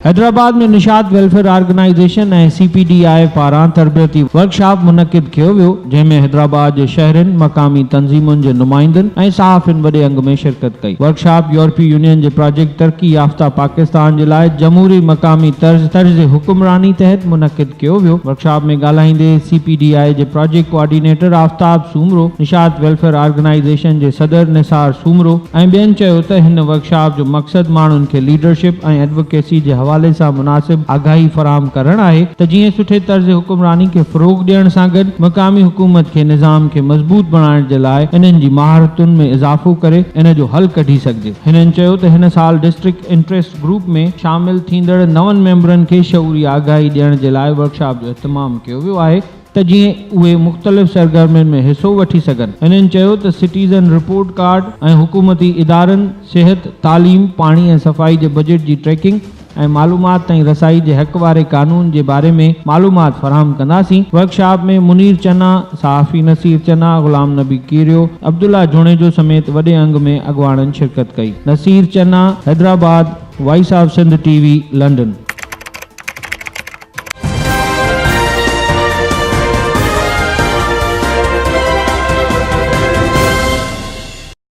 हैदराबाद में Nishat welfare organisation ऐं CPDI पारां तरबियती वर्कशॉप मुनक़िद कयो वियो, जंहिंमें हैदराबाद जे शहरनि, मक़ामी तंज़ीमुनि जे नुमाइंदनि ऐं सहाफ़ियुनि वॾे अंग में शिरकत कई। वर्कशॉप यूरोपीय यूनियन जे प्रोजेक्ट तरक्की याफ़्ता पाकिस्तान जे लाइ जमहूरी मक़ामी तर्ज़ हुक्मरानी तहत मुनक़िद कयो वियो। वर्कशॉप में ॻाल्हाईंदे CPDI जे project coordinator Aftab Soomro, Nishat welfare organisation जे सदर निसार सूमरो ऐं ॿियनि चयो त हिन वर्कशॉप जो मक़सद माण्हुनि खे लीडरशिप ऐं एडवोकेसी जे हवाले सां मुनासिब आगाही फराहम करण आहे त जीअं सुठे तर्ज़ हुक्मरानी खे फ़रोग़ ॾियण सां गॾु मक़ामी हुकूमत खे निज़ाम खे मज़बूत बणाइण जे लाइ इन्हनि जी महारतुनि में इज़ाफ़ो करे इन जो हल कढी सघिजे। हिननि चयो त हिन साल डिस्ट्रिक्ट इंटरेस्ट ग्रुप में शामिल थींदड़ 9 मेंबरनि खे शऊरी आगाही ॾियण जे लाइ वर्कशॉप जो इत्माम कयो वियो आहे त जीअं उहे मुख़्तलिफ़ सरगर्मियुनि में हिसो वठी सघनि। हिननि चयो त सिटीज़न रिपोर्ट कार्ड ऐं हुकूमती इदारनि, सिहत, तालीम, पाणी ऐं सफ़ाई जे बजट जी ट्रैकिंग ऐं मालूमात ताईं रसाई जे हक़ वारे कानून जे बारे में मालूमात फराहम कंदासीं। वर्कशॉप में मुनीर चन्ना, सहाफ़ी नसीर चन्ना, ग़ुलाम नबी कीरियो, अब्दुल्ला जुणेजो समेत वॾे अंग में अॻवाननि शिरकत कई। Naseer Channa, Hyderabad, voice of Sindh TV, London.